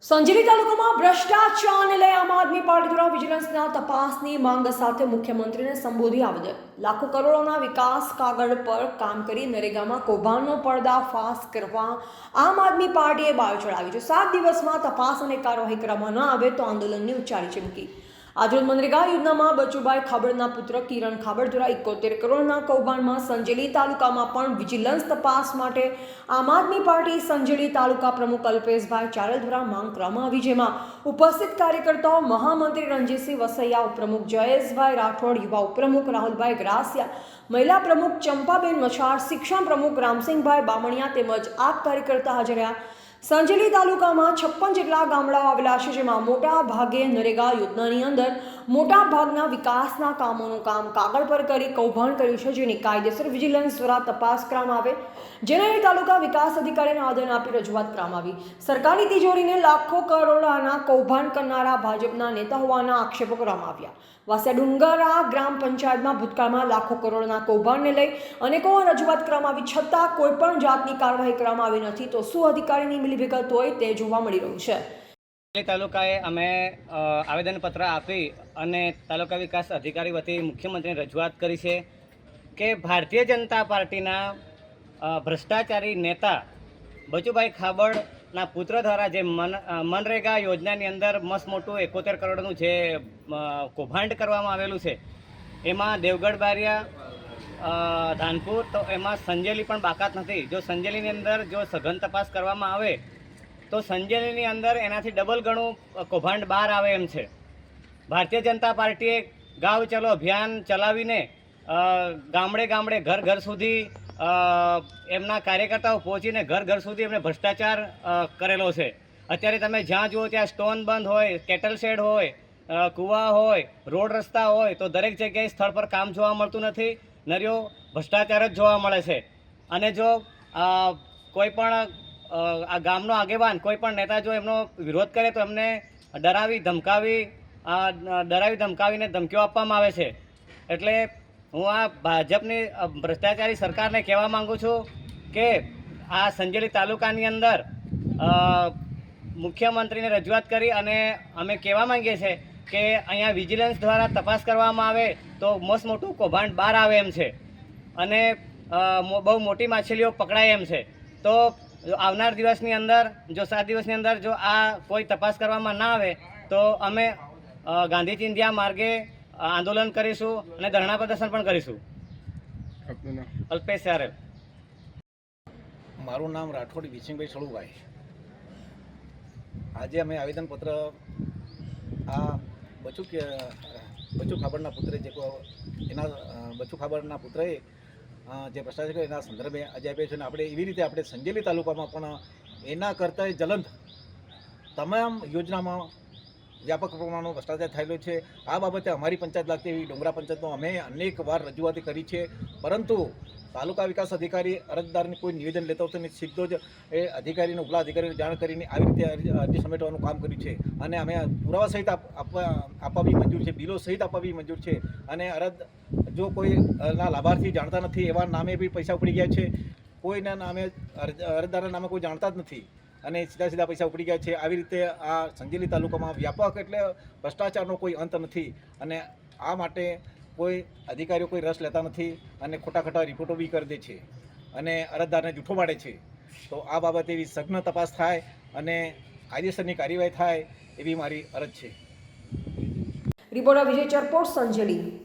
સંજેલી તાલુકામાં ભ્રષ્ટાચારને લઈ આમ આદમી પાર્ટી દ્વારા વિજિલન્સના તપાસની માંગ સાથે મુખ્યમંત્રીને સંબોધી આવેદન. લાખો કરોડોના વિકાસ કાગળ પર કામ કરી નરેગામાં કૌભાંડનો પર્દાફાશ કરવા આમ આદમી પાર્ટીએ બાયો ચડાવી છે. 7 દિવસમાં તપાસ અને કાર્યવાહી કરવામાં ન આવે તો આંદોલનની ઉચ્ચારી ચીમકી. આજરોજ મનરેગા યોજનામાં બચુભાઈ ખાબડના પુત્ર કિરણ ખાબડ દ્વારા 71 કરોડના કૌભાંડમાં સંજેલી તાલુકામાં પણ વિજિલન્સ તપાસ માટે આમ આદમી પાર્ટી સંજેલી તાલુકા પ્રમુખ અલ્પેશભાઈ ચારલ દ્વારા માંગ કરવામાં આવી, જેમાં ઉપસ્થિત કાર્યકર્તાઓ મહામંત્રી રણજીતસિંહ વસૈયા, ઉપપ્રમુખ જયેશભાઈ રાઠોડ, યુવા ઉપપ્રમુખ રાહુલભાઈ ગ્રાસિયા, મહિલા પ્રમુખ ચંપાબેન મછાર, શિક્ષણ પ્રમુખ રામસિંહભાઈ બામણિયા તેમજ આ કાર્યકર્તા હાજર રહ્યા. સંજેલી તાલુકામાં 56 જેટલા ગામડાઓ આવેલા છે, જેમાં મોટા ભાગે નરેગા યોજનાની અંદર મોટા ભાગના વિકાસના કામોનું કામ કાગળ પર કરી કૌભાંડ કર્યું છે, જેની કાયદેસર વિજિલન્સ દ્વારા તપાસ કરવામાં આવે, જેને તાલુકા વિકાસ અધિકારીને આવેદન આપી રજૂઆત કરવામાં આવી. સરકારી તિજોરીને લાખો કરોડોના કૌભાંડ કરનારા ભાજપના નેતા હોવાના આક્ષેપો કરવામાં આવ્યા. વાસિયા ડુંગરા ગ્રામ પંચાયતમાં ભૂતકાળમાં લાખો કરોડના કૌભાંડને લઈ અનેકો રજૂઆત કરવામાં આવી, છતાં કોઈ પણ જાતની કાર્યવાહી કરવામાં આવી નથી. તો શું અધિકારીની મિલીભગત હોય તે જોવા મળી રહ્યું છે. તાલુકાએ અમે આવેદનપત્ર આપી અને તાલુકા વિકાસ અધિકારી વતી મુખ્યમંત્રીને રજૂઆત કરી છે કે ભારતીય જનતા પાર્ટીના ભ્રષ્ટાચારી નેતા બચુભાઈ ખાબડના પુત્ર દ્વારા જે મનરેગા યોજનાની અંદર મસ્ત મોટું 71 કરોડનું જે કૌભાંડ કરવામાં આવેલું છે, એમાં દેવગઢ બારિયા, ધાનપુર, તો એમાં સંજેલી પણ બાકાત નથી. જો સંજેલીની અંદર જો સઘન તપાસ કરવામાં આવે તો સંજેલીની અંદર એનાથી ડબલ ગણું કૌભાંડ બહાર આવે એમ છે. ભારતીય જનતા પાર્ટીએ ગાંવ ચલો અભિયાન ચલાવીને ગામડે ગામડે ઘર ઘર સુધી એમના કાર્યકર્તાઓ પહોંચીને ઘર ઘર સુધી એમને ભ્રષ્ટાચાર કરેલો છે. અત્યારે તમે જ્યાં જુઓ ત્યાં સ્ટોન બંધ હોય, કેટલ શેડ હોય, કૂવા હોય, રોડ રસ્તા હોય, તો દરેક જગ્યાએ સ્થળ પર કામ જોવા મળતું નથી. નર્યો ભ્રષ્ટાચાર જ જોવા મળે છે. અને જો કોઈ પણ આ ગામનો આગેવાન, કોઈ પણ નેતા જો એમનો વિરોધ કરે તો એમને ડરાવી ધમકાવીને ધમકીઓ આપવામાં આવે છે. એટલે હું આ ભાજપની ભ્રષ્ટાચારી સરકારને કહેવા માગું છું કે આ સંજેલી તાલુકાની અંદર મુખ્યમંત્રીને રજૂઆત કરી અને અમે કહેવા માંગીએ છીએ કે અહીંયા વિજિલન્સ દ્વારા તપાસ કરવામાં આવે તો મસ્ત મોટું કૌભાંડ બહાર આવે એમ છે અને બહુ મોટી માછલીઓ પકડાય એમ છે. તો આવનાર દિવસની અંદર જો 7 દિવસની અંદર જો આ કોઈ તપાસ કરવામાં ના આવે તો અમે ગાંધી ચિંધ્યા માર્ગે આંદોલન કરીશું અને ધરણા પ્રદર્શન પણ કરીશું. અલ્પેશ ચારલ. મારું નામ રાઠોડ વિસિંગભાઈ સળુભાઈ. આજે અમે આવેદનપત્ર આ બચુ ખાબડના પુત્રે બચુ ખાબડના પુત્રએ જે ભ્રષ્ટાચાર કર્યો એના સંદર્ભે આજે આપ્યા છે. અને આપણે એવી રીતે આપણે સંજેલી તાલુકામાં પણ એના કરતાં જલંત તમામ યોજનામાં વ્યાપક પ્રમાણનો ભ્રષ્ટાચાર થયેલો છે. આ બાબતે અમારી પંચાયત લાગતી એવી ડુંગરા પંચાયતમાં અમે અનેક વાર રજૂઆત કરી છે, પરંતુ તાલુકા વિકાસ અધિકારી અરજદારની કોઈ નિવેદન લેતો હતો નહીં. સીધો જ એ અધિકારીને ઉપલા અધિકારીને જાણ કરીને આવી રીતે અરજી સમેટવાનું કામ કર્યું છે. અને અમે પુરાવા સહિત આપવા બી મંજૂર છે, બિલો સહિત આપવા બી મંજૂર છે. અને જો કોઈના લાભાર્થી જાણતા નથી એવા નામે બી પૈસા ઉપડી ગયા છે. કોઈના નામે અરજદારના નામે કોઈ જાણતા જ નથી અને સીધા પૈસા ઉપડી ગયા છે. આવી રીતે આ સંજેલી તાલુકામાં વ્યાપક એટલે ભ્રષ્ટાચારનો કોઈ અંત નથી. અને આ માટે કોઈ અધિકારીઓ કોઈ રસ લેતા નથી અને ખોટા રિપોર્ટો બી કરી દે છે અને અરજદારને જૂઠો પાડે છે. તો આ બાબતે એવી સઘન તપાસ થાય અને કાયદેસરની કાર્યવાહી થાય એવી મારી અરજ છે. રિપોર્ટર વિજય ચરપોટ, સંજેલી.